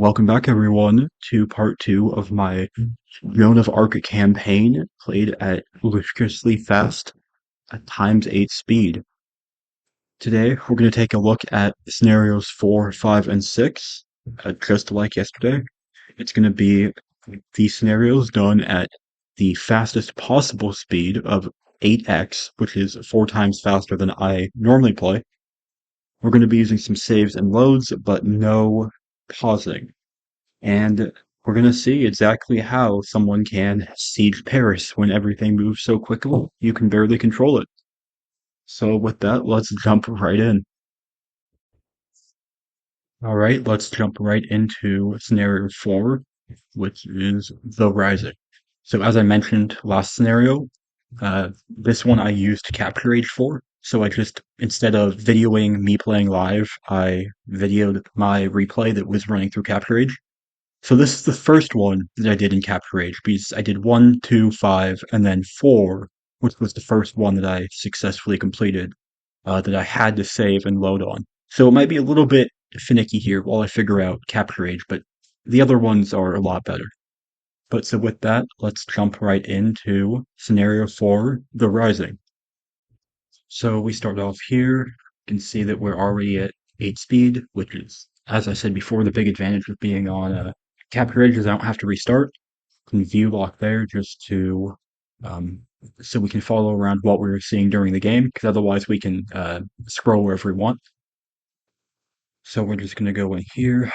Welcome back, everyone, to part two of my Joan of Arc campaign, played at ludicrously fast at ×8 speed. Today, we're going to take a look at scenarios 4, 5, and 6, just like yesterday. It's going to be the scenarios done at the fastest possible speed of 8x, which is 4 times faster than I normally play. We're going to be using some saves and loads, but no pausing. And we're going to see exactly how someone can siege Paris when everything moves so quickly you can barely control it. So with that, let's jump right in. All right, let's jump right into scenario 4, which is the Rising. So as I mentioned last scenario, this one I used Capture Age for. So I just, instead of videoing me playing live, I videoed my replay that was running through Capture Age. So this is the first one that I did in Capture Age, because I did 1, 2, 5, and then 4, which was the first one that I successfully completed, that I had to save and load on. So it might be a little bit finicky here while I figure out Capture Age, but the other ones are a lot better. But so with that, let's jump right into scenario 4, The Rising. So we start off here. You can see that we're already at 8 speed, which is, as I said before, the big advantage of being on Capture Age is I don't have to restart. I can view lock there just to um, so we can follow around what we were seeing during the game, because otherwise we can scroll wherever we want. So we're just going to go in here,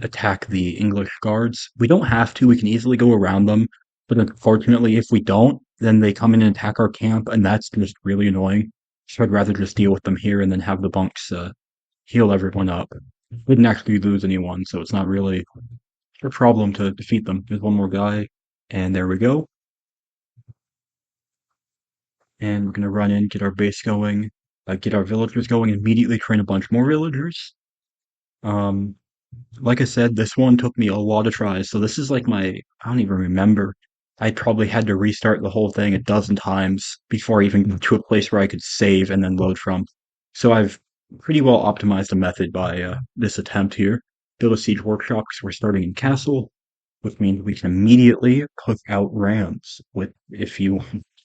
attack the English guards. We don't have to, we can easily go around them, but unfortunately if we don't, then they come in and attack our camp, and that's just really annoying. So I'd rather just deal with them here and then have the bunks heal everyone up. We didn't actually lose anyone, so it's not really a problem to defeat them. There's one more guy, and there we go. And we're gonna run in, get our base going, get our villagers going, immediately train a bunch more villagers. Um, like I said, this one took me a lot of tries, so this is like I don't even remember. I probably had to restart the whole thing a dozen times before I even got to a place where I could save and then load from. So I've pretty well optimized a method by this attempt here. Build a siege workshop because we're starting in castle, which means we can immediately cook out rams. With if you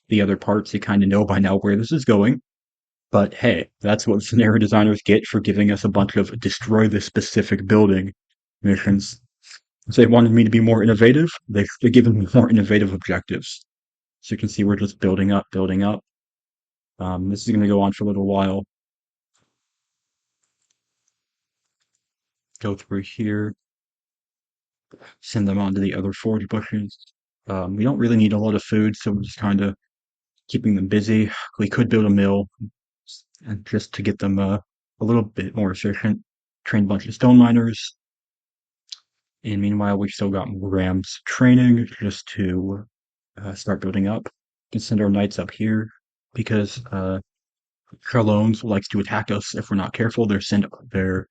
the other parts, you kind of know by now where this is going. But hey, that's what scenario designers get for giving us a bunch of destroy this specific building missions. If they wanted me to be more innovative, they've given me more innovative objectives. So you can see we're just building up, building up. This is going to go on for a little while. Go through here, send them on to the other forage bushes. We don't really need a lot of food, so we're just kind of keeping them busy. We could build a mill and just to get them a little bit more efficient. Train a bunch of stone miners. And meanwhile, we've still got more rams training just to start building up. We can send our knights up here because Charlones likes to attack us if we're not careful. They're send their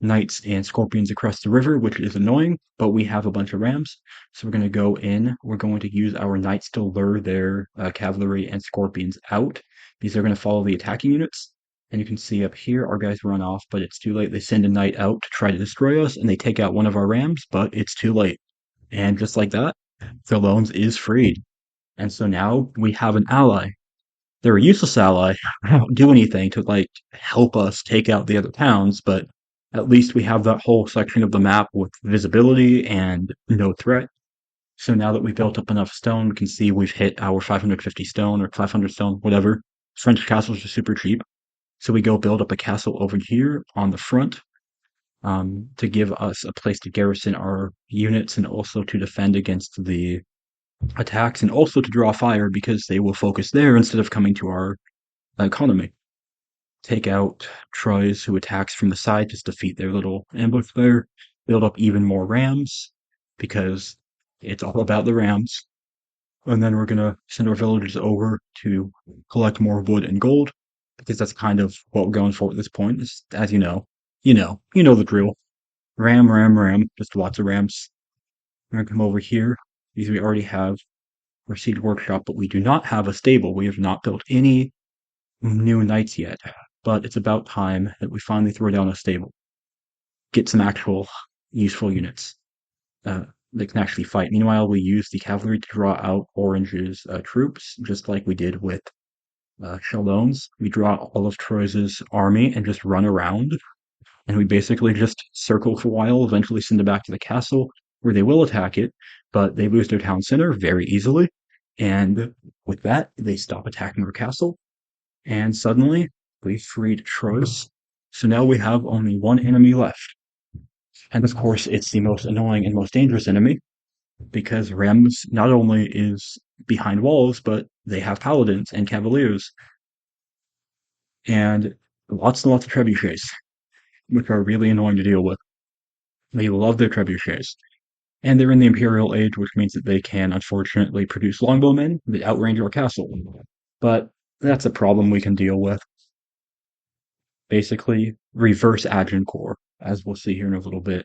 knights and scorpions across the river, which is annoying, but we have a bunch of rams. So we're going to go in. We're going to use our knights to lure their cavalry and scorpions out because they're going to follow the attacking units. And you can see up here, our guys run off, but it's too late. They send a knight out to try to destroy us, and they take out one of our rams, but it's too late. And just like that, Tholones is freed. And so now we have an ally. They're a useless ally. They don't do anything to like help us take out the other towns, but at least we have that whole section of the map with visibility and no threat. So now that we've built up enough stone, we can see we've hit our 550 stone or 500 stone, whatever. French castles are super cheap. So we go build up a castle over here on the front to give us a place to garrison our units and also to defend against the attacks and also to draw fire because they will focus there instead of coming to our economy. Take out Troyes who attacks from the side, just defeat their little ambush there. Build up even more rams because it's all about the rams. And then we're gonna send our villagers over to collect more wood and gold because that's kind of what we're going for at this point. As you know the drill. Ram, ram, ram. Just lots of rams. We're gonna come over here because we already have our siege workshop, but we do not have a stable. We have not built any new knights yet. But it's about time that we finally throw down a stable. Get some actual useful units that can actually fight. Meanwhile, we use the cavalry to draw out Orange's troops, just like we did with Sheldon's. We draw all of Troy's army and just run around, and we basically just circle for a while, eventually send it back to the castle, where they will attack it, but they lose their town center very easily, and with that, they stop attacking our castle, and suddenly, we freed Troyes. So now we have only one enemy left. And of course, it's the most annoying and most dangerous enemy, because Rems not only is behind walls, but they have paladins and cavaliers, and lots of trebuchets, which are really annoying to deal with. They love their trebuchets. And they're in the Imperial Age, which means that they can unfortunately produce longbowmen that outrange our castle. But that's a problem we can deal with. Basically, reverse Agincourt, as we'll see here in a little bit.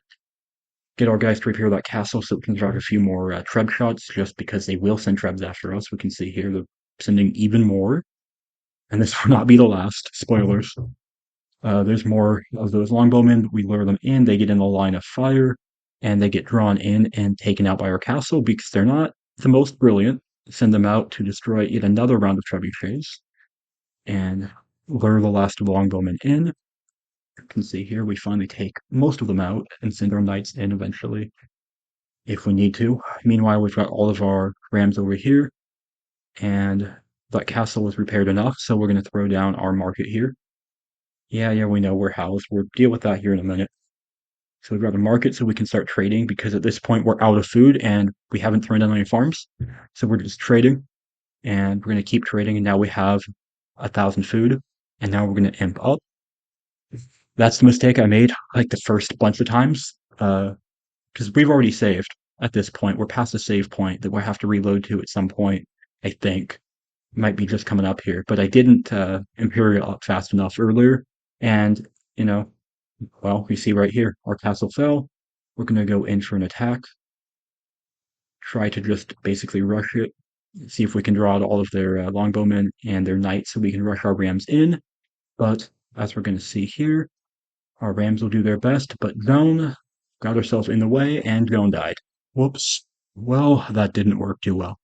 Get our guys to repair that castle so we can drive a few more treb shots, just because they will send trebs after us. We can see here they're sending even more. And this will not be the last. Spoilers. There's more of those longbowmen. We lure them in. They get in the line of fire, and they get drawn in and taken out by our castle because they're not the most brilliant. Send them out to destroy yet another round of trebuchets, and lure the last longbowmen in. You can see here we finally take most of them out and send our knights in eventually, if we need to. Meanwhile, we've got all of our rams over here, and that castle was repaired enough, so we're going to throw down our market here. Yeah, we know we're housed. We'll deal with that here in a minute. So we'd rather market so we can start trading, because at this point we're out of food and we haven't thrown down any farms. So we're just trading, and we're going to keep trading, and now we have 1,000 food, and now we're going to imp up. That's the mistake I made like the first bunch of times, because we've already saved at this point. We're past the save point that we'll have to reload to at some point, I think. Might be just coming up here, but I didn't Imperial up fast enough earlier, and you know, well, we see right here, our castle fell. We're gonna go in for an attack, try to just basically rush it, see if we can draw out all of their longbowmen and their knights so we can rush our rams in. But as we're gonna see here, our rams will do their best, but Joan got herself in the way and Joan died. Whoops. Well, that didn't work too well.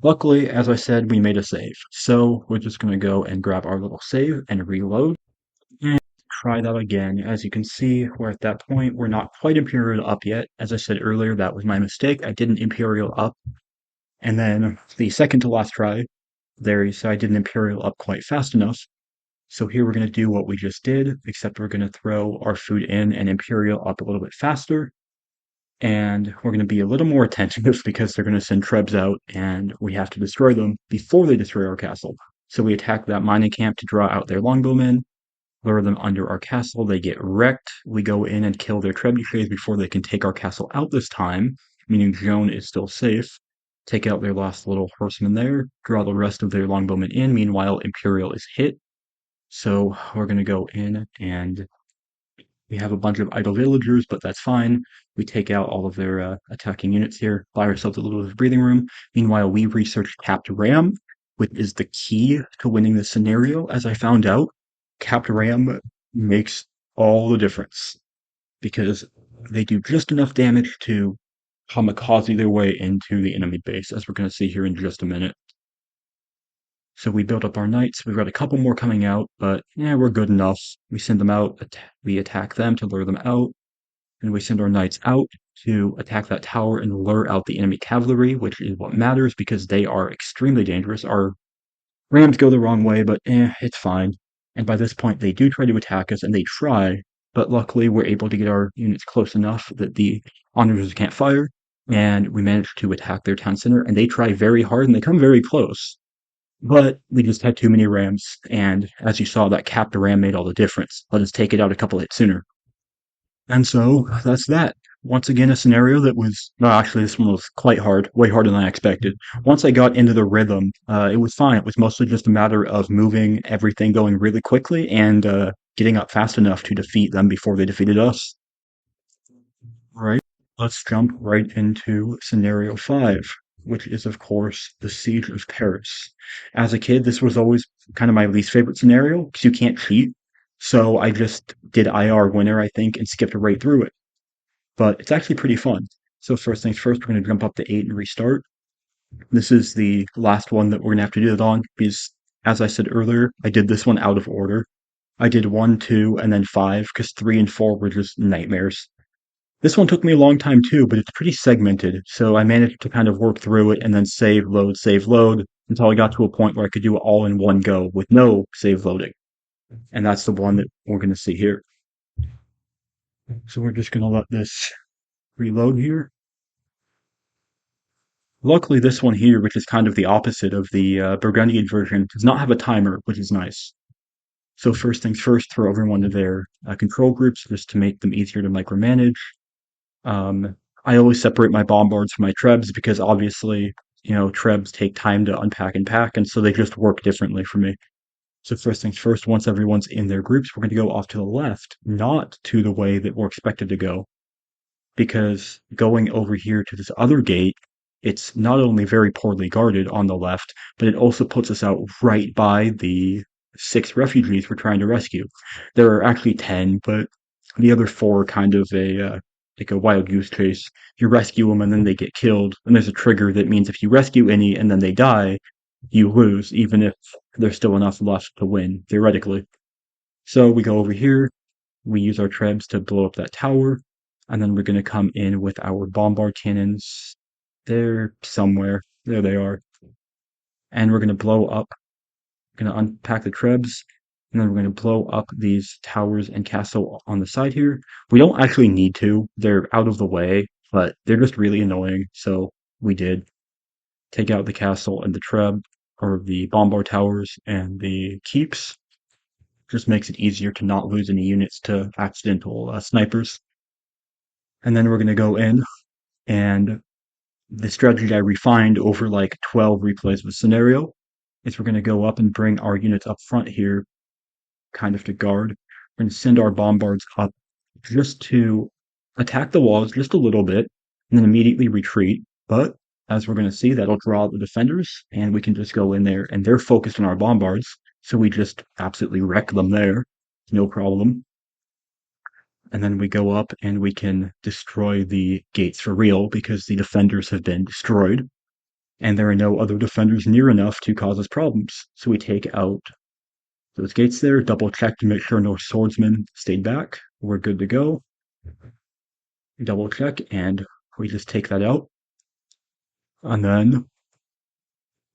Luckily, as I said, we made a save. So we're just going to go and grab our little save and reload and try that again. As you can see, we're at that point. We're not quite Imperial up yet. As I said earlier, that was my mistake. I didn't Imperial up. And then the second to last try, I didn't Imperial up quite fast enough. So here we're going to do what we just did, except we're going to throw our food in and Imperial up a little bit faster. And we're going to be a little more attentive because they're going to send trebs out and we have to destroy them before they destroy our castle. So we attack that mining camp to draw out their longbowmen, lure them under our castle. They get wrecked. We go in and kill their trebuchets before they can take our castle out this time, meaning Joan is still safe. Take out their last little horseman there, draw the rest of their longbowmen in. Meanwhile, Imperial is hit. So we're going to go in and we have a bunch of idle villagers, but that's fine. We take out all of their attacking units here, buy ourselves a little bit of breathing room. Meanwhile, we research Capt Ram, which is the key to winning this scenario. As I found out, Capt Ram makes all the difference, because they do just enough damage to kamikaze their way into the enemy base, as we're going to see here in just a minute. So we build up our knights. We've got a couple more coming out, but yeah, we're good enough. We send them out. We attack them to lure them out. And we send our knights out to attack that tower and lure out the enemy cavalry, which is what matters because they are extremely dangerous. Our rams go the wrong way, but it's fine. And by this point, they do try to attack us, and they try, but luckily we're able to get our units close enough that the onagers can't fire, and we manage to attack their town center, and they try very hard, and they come very close. But we just had too many rams, and as you saw, that capped ram made all the difference. Let us take it out a couple hits sooner. And so that's that. Once again, a scenario that was, no, actually, this one was quite hard, way harder than I expected. Once I got into the rhythm, it was fine. It was mostly just a matter of moving everything going really quickly and getting up fast enough to defeat them before they defeated us. Right. Let's jump right into scenario 5, which is, of course, the Siege of Paris. As a kid, this was always kind of my least favorite scenario because you can't cheat. So I just did IR winner, I think, and skipped right through it. but it's actually pretty fun. So first things first, we're going to jump up to 8 and restart. This is the last one that we're going to have to do it on because, as I said earlier, I did this one out of order. I did 1, 2, and then 5 because 3 and 4 were just nightmares. This one took me a long time too, but it's pretty segmented, so I managed to kind of work through it and then save load until I got to a point where I could do it all in one go with no save loading. And that's the one that we're going to see here. So we're just going to let this reload here. Luckily, this one here, which is kind of the opposite of the Burgundian version, does not have a timer, which is nice. So first things first, throw everyone to their control groups just to make them easier to micromanage. I always separate my bombards from my trebs because obviously, trebs take time to unpack and pack, and so they just work differently for me. So first things first, once everyone's in their groups, we're going to go off to the left, not to the way that we're expected to go, because going over here to this other gate, it's not only very poorly guarded on the left, but it also puts us out right by the 6 refugees we're trying to rescue. There are actually 10, but the other 4 are kind of like a wild goose chase. You rescue them and then they get killed, and there's a trigger that means if you rescue any and then they die, you lose, even if there's still enough left to win, theoretically. So we go over here, we use our trebs to blow up that tower, and then we're going to come in with our bombard cannons. They're somewhere. There they are. And we're going to blow up, going to unpack the trebs, and then we're going to blow up these towers and castle on the side here. We don't actually need to. They're out of the way, but they're just really annoying, so we did. Take out the castle and the treb, or the bombard towers and the keeps. Just makes it easier to not lose any units to accidental snipers. And then we're going to go in, and the strategy I refined over like 12 replays of a scenario is we're going to go up and bring our units up front here, kind of to guard. We're going to send our bombards up just to attack the walls just a little bit, and then immediately retreat. But as we're going to see, that'll draw out the defenders, and we can just go in there, and they're focused on our bombards, so we just absolutely wreck them there. No problem. And then we go up and we can destroy the gates for real because the defenders have been destroyed, and there are no other defenders near enough to cause us problems. So we take out those gates there, double check to make sure no swordsmen stayed back. We're good to go. Double check, and we just take that out. And then,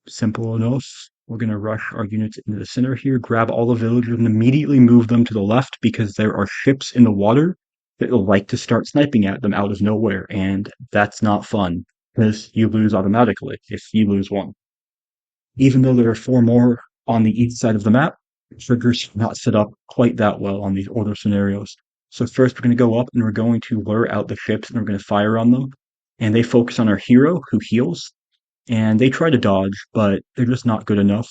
simple enough, we're going to rush our units into the center here, grab all the villagers, and immediately move them to the left because there are ships in the water that will like to start sniping at them out of nowhere, and that's not fun because you lose automatically if you lose one. Even though there are 4 more on the east side of the map, triggers not set up quite that well on these older scenarios. So first we're going to go up and we're going to lure out the ships and we're going to fire on them. And they focus on our hero who heals. And they try to dodge, but they're just not good enough.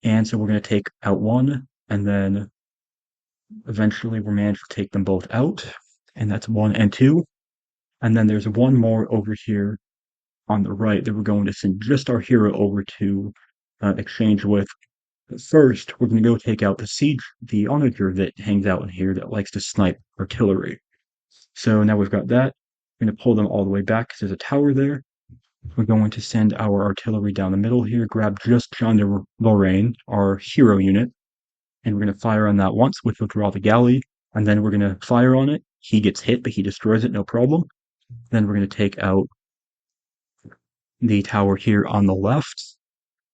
And so we're going to take out one, and then eventually we're managed to take them both out. And that's 1 and 2. And then there's one more over here on the right that we're going to send just our hero over to exchange with. But first, we're going to go take out the siege, the onager that hangs out in here that likes to snipe artillery. So now we've got that. We're going to pull them all the way back because there's a tower there. We're going to send our artillery down the middle here, grab just John de Lorraine, our hero unit, and we're going to fire on that once, which will draw the galley, and then we're going to fire on it. He gets hit, but he destroys it, no problem. Then we're going to take out the tower here on the left,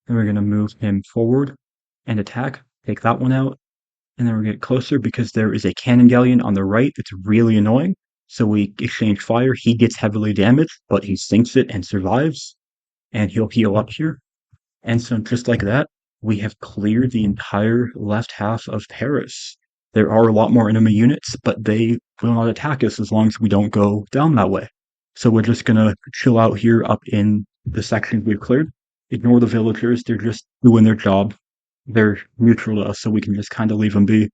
and we're going to move him forward and attack, take that one out, and then we're going to get closer because there is a cannon galleon on the right that's really annoying. So we exchange fire. He gets heavily damaged, but he sinks it and survives, and he'll heal up here. And so just like that, we have cleared the entire left half of Paris. There are a lot more enemy units, but they will not attack us as long as we don't go down that way. So we're just going to chill out here up in the sections we've cleared. Ignore the villagers. They're just doing their job. They're neutral to us, so we can just kind of leave them be.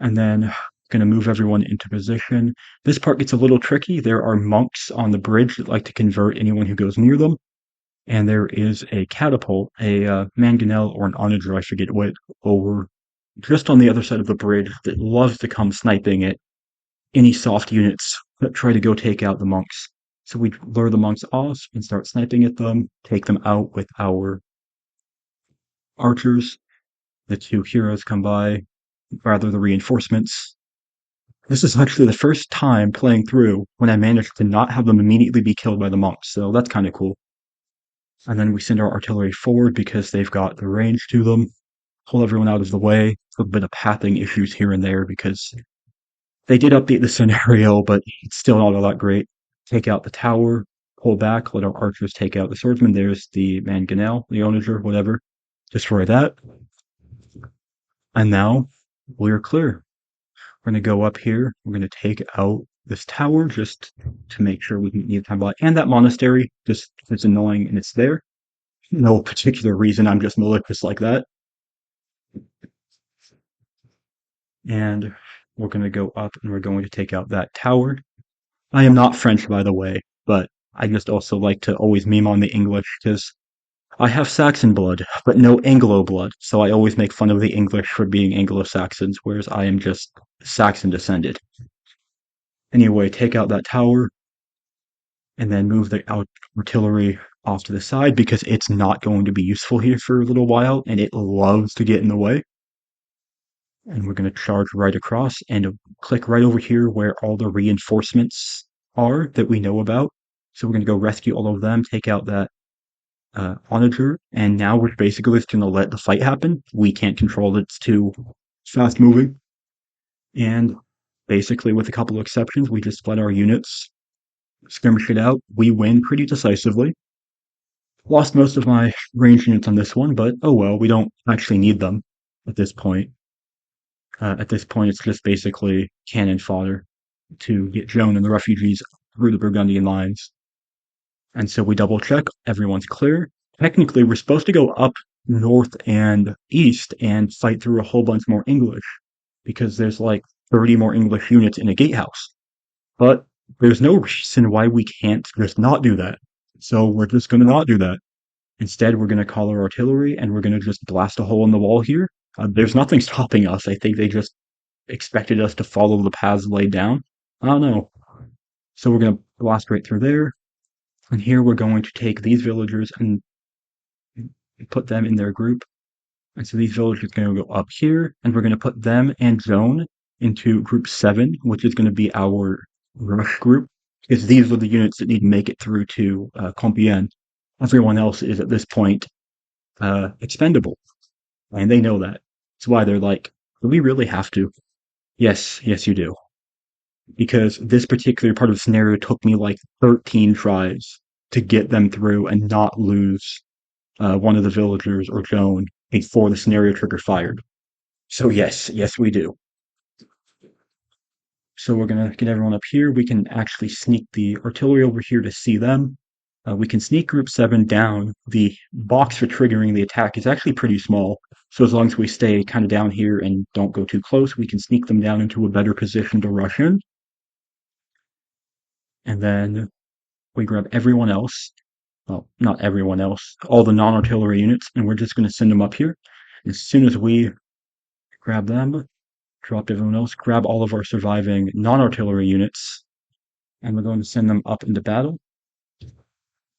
And then going to move everyone into position. This part gets a little tricky. There are monks on the bridge that like to convert anyone who goes near them. And there is a catapult, a mangonel or an onager, I forget what, over just on the other side of the bridge that loves to come sniping at any soft units that try to go take out the monks. So we lure the monks off and start sniping at them, take them out with our archers. The two heroes come by, rather the reinforcements. This is actually the first time playing through when I managed to not have them immediately be killed by the monks, so that's kind of cool. And then we send our artillery forward because they've got the range to them, pull everyone out of the way. A bit of pathing issues here and there because they did update the scenario, but it's still not all that great. Take out the tower, pull back, let our archers take out the swordsman. There's the mangonel, the onager, whatever. Destroy that. And now we're clear. We're going to go up here. We're going to take out this tower just to make sure we can need time by. And that monastery, just it's annoying and it's there. No particular reason. I'm just malicious like that. And we're going to go up and we're going to take out that tower. I am not French, by the way, but I just also like to always meme on the English because I have Saxon blood, but no Anglo blood, so I always make fun of the English for being Anglo-Saxons, whereas I am just Saxon descended. Anyway, take out that tower, and then move the artillery off to the side because it's not going to be useful here for a little while, and it loves to get in the way. And we're going to charge right across and click right over here where all the reinforcements are that we know about. So we're going to go rescue all of them, take out that onager, and now we're basically just going to let the fight happen. We can't control it, it's too fast moving. And basically, with a couple of exceptions, we just let our units skirmish it out. We win pretty decisively. Lost most of my range units on this one, but oh well, we don't actually need them at this point. At this point, it's just basically cannon fodder to get Joan and the refugees through the Burgundian lines. And so we double check, everyone's clear. Technically, we're supposed to go up north and east and fight through a whole bunch more English because there's like 30 more English units in a gatehouse. But there's no reason why we can't just not do that. So we're just going to not do that. Instead, we're going to call our artillery and we're going to just blast a hole in the wall here. There's nothing stopping us. I think they just expected us to follow the paths laid down. I don't know. So we're going to blast right through there. And here we're going to take these villagers and put them in their group. And so these villagers are going to go up here, and we're going to put them and Joan into group 7, which is going to be our rush group, because these are the units that need to make it through to Compiègne. Everyone else is at this point expendable, and they know that. That's why they're like, do we really have to? Yes, yes, you do. Because this particular part of the scenario took me like 13 tries to get them through and not lose one of the villagers or Joan before the scenario trigger fired. So yes, yes we do. So we're going to get everyone up here. We can actually sneak the artillery over here to see them. We can sneak group 7 down. The box for triggering the attack is actually pretty small. So as long as we stay kind of down here and don't go too close, we can sneak them down into a better position to rush in. And then we grab everyone else. Well, not everyone else, all the non-artillery units, and we're just going to send them up here. As soon as we grab them, drop everyone else, grab all of our surviving non-artillery units, and we're going to send them up into battle.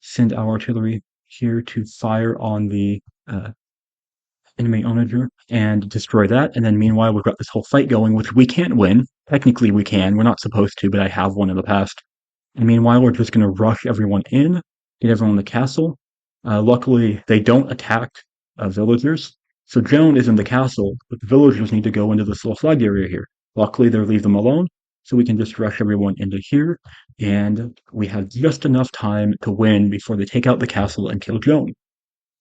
Send our artillery here to fire on the enemy onager and destroy that. And then meanwhile, we've got this whole fight going, which we can't win. Technically, we can. We're not supposed to, but I have won in the past. And meanwhile, we're just going to rush everyone in, get everyone in the castle. Luckily, they don't attack villagers. So Joan is in the castle, but the villagers need to go into this little flag area here. Luckily, they leave them alone, so we can just rush everyone into here, and we have just enough time to win before they take out the castle and kill Joan.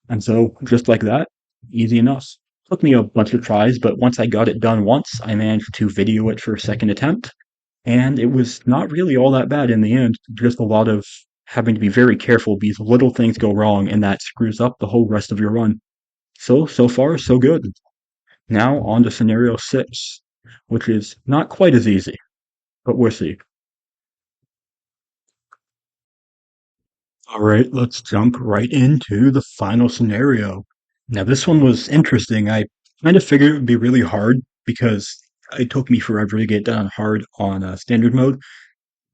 And so, just like that, easy enough. Took me a bunch of tries, but once I got it done once, I managed to video it for a second attempt, and it was not really all that bad in the end, just a lot of having to be very careful because little things go wrong and that screws up the whole rest of your run. So far, so good. Now on to scenario 6, which is not quite as easy, but we'll see. Alright, let's jump right into the final scenario. Now this one was interesting. I kind of figured it would be really hard because It took me forever to get done hard on standard mode,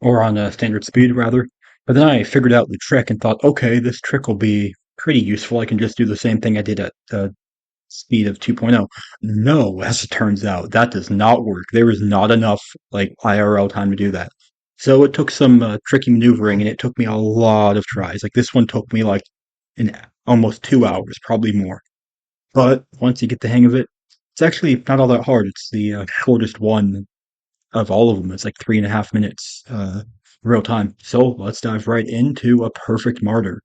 or on standard speed rather. But then I figured out the trick and thought, okay, this trick will be pretty useful. I can just do the same thing I did at speed of 2.0. No, as it turns out, that does not work. There is not enough like IRL time to do that. So it took some tricky maneuvering, and it took me a lot of tries. Like this one took me like an almost 2 hours, probably more. But once you get the hang of it, it's actually not all that hard. It's the shortest one of all of them. It's like 3.5 minutes real time. So let's dive right into a perfect martyr.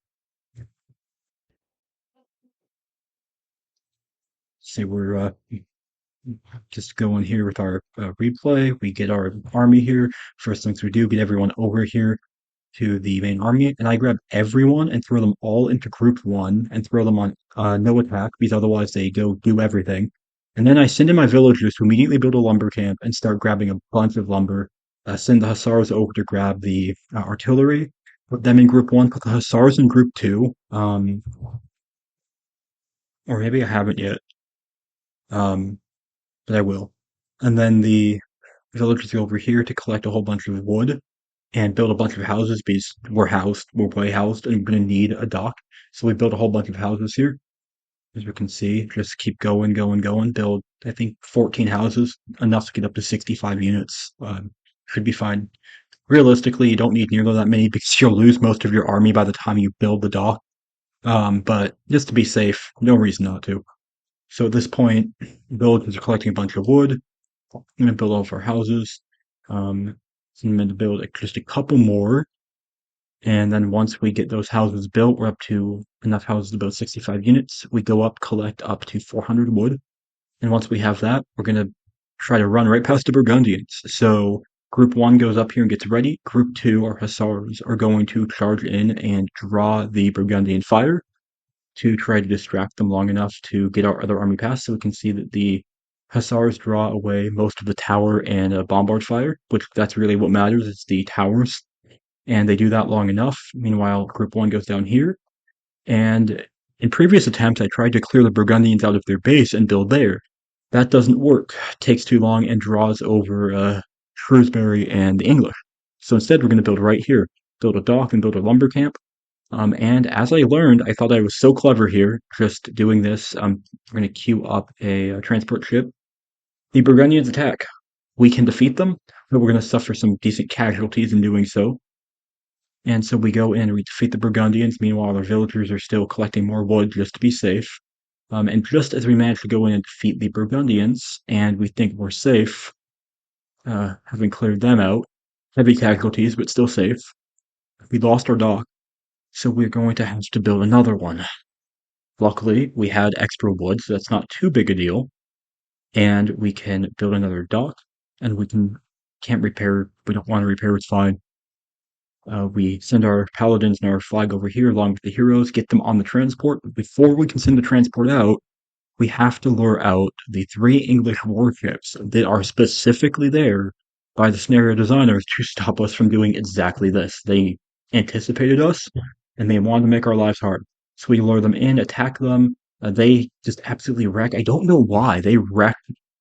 Say we're just going here with our replay. We get our army here. First things we do, get everyone over here to the main army, and I grab everyone and throw them all into group one and throw them on no attack because otherwise they go do everything. And then I send in my villagers to immediately build a lumber camp and start grabbing a bunch of lumber. Send the hussars over to grab the artillery. Put them in group one. Put the hussars in group two. Or maybe I haven't yet. Um, but I will. And then the villagers go over here to collect a whole bunch of wood and build a bunch of houses because we're way housed, and we're going to need a dock. So we built a whole bunch of houses here. As you can see, just keep going, going, going. Build, I think, 14 houses, enough to get up to 65 units. Should be fine. Realistically, you don't need nearly that many because you'll lose most of your army by the time you build the dock. But just to be safe, no reason not to. So at this point, villagers are collecting a bunch of wood. I'm going to build all of our houses. So I'm going to build just a couple more. And then once we get those houses built, we're up to enough houses to build 65 units. We go up, collect up to 400 wood. And once we have that, we're going to try to run right past the Burgundians. So group one goes up here and gets ready. Group two, our hussars, are going to charge in and draw the Burgundian fire to try to distract them long enough to get our other army past. So we can see that the hussars draw away most of the tower and bombard fire, which that's really what matters. It's the towers, and they do that long enough. Meanwhile, group one goes down here, and in previous attempts, I tried to clear the Burgundians out of their base and build there. That doesn't work. Takes too long and draws over Shrewsbury and the English. So instead, we're going to build right here. Build a dock and build a lumber camp. And as I learned, I thought I was so clever here, just doing this. We're going to queue up a transport ship. The Burgundians attack. We can defeat them, but we're going to suffer some decent casualties in doing so. And so we go in and we defeat the Burgundians. Meanwhile, our villagers are still collecting more wood just to be safe. And just as we manage to go in and defeat the Burgundians, and we think we're safe, having cleared them out, heavy casualties, but still safe, we lost our dock. So we're going to have to build another one. Luckily, we had extra wood, so that's not too big a deal. And we can build another dock, and can't repair, we don't want to repair, it's fine. We send our paladins and our flag over here along with the heroes, get them on the transport. But before we can send the transport out, we have to lure out the 3 English warships that are specifically there by the scenario designers to stop us from doing exactly this. They anticipated us, and they wanted to make our lives hard. So we lure them in, attack them. They just absolutely wreck. I don't know why. They wreck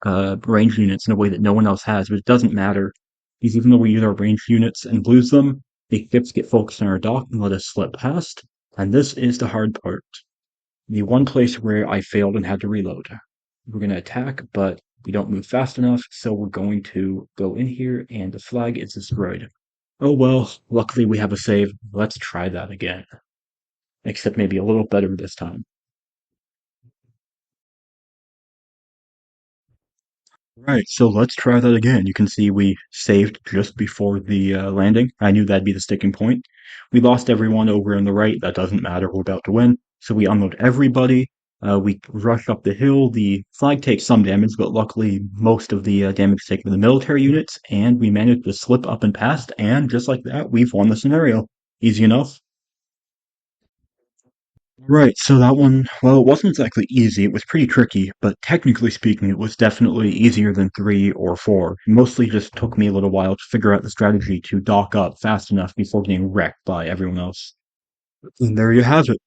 range units in a way that no one else has, but it doesn't matter. Because even though we use our range units and lose them, the ships get focused on our dock and let us slip past. And this is the hard part. The one place where I failed and had to reload. We're going to attack, but we don't move fast enough, so we're going to go in here, and the flag is destroyed. Oh well, luckily we have a save. Let's try that again. Except maybe a little better this time. Right, so let's try that again. You can see we saved just before the landing. I knew that'd be the sticking point. We lost everyone over on the right. That doesn't matter. We're about to win. So we unload everybody. We rush up the hill. The flag takes some damage, but luckily most of the damage is taken by the military units, and we managed to slip up and past, and just like that, we've won the scenario. Easy enough. Right, so that one, well, it wasn't exactly easy. It was pretty tricky, but technically speaking, it was definitely easier than 3 or 4. It mostly just took me a little while to figure out the strategy to dock up fast enough before getting wrecked by everyone else. And there you have it.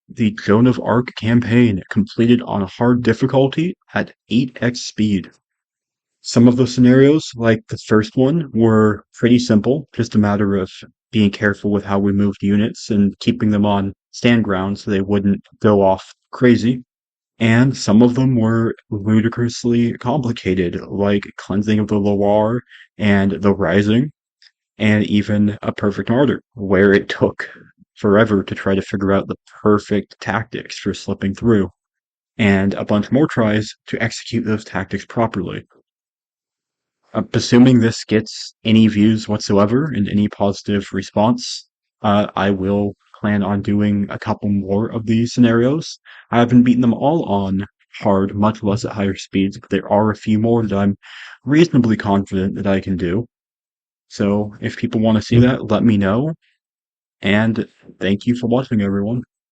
The Joan of Arc campaign completed on hard difficulty at 8x speed. Some of the scenarios, like the first one, were pretty simple, just a matter of being careful with how we moved units and keeping them on stand ground so they wouldn't go off crazy. And some of them were ludicrously complicated, like Cleansing of the Loire and The Rising, and even a Perfect Martyr, where it took forever to try to figure out the perfect tactics for slipping through, and a bunch more tries to execute those tactics properly. Assuming this gets any views whatsoever and any positive response, I will plan on doing a couple more of these scenarios. I haven't beaten them all on hard, much less at higher speeds, but there are a few more that I'm reasonably confident that I can do. So if people want to see that, let me know. And thank you for watching, everyone.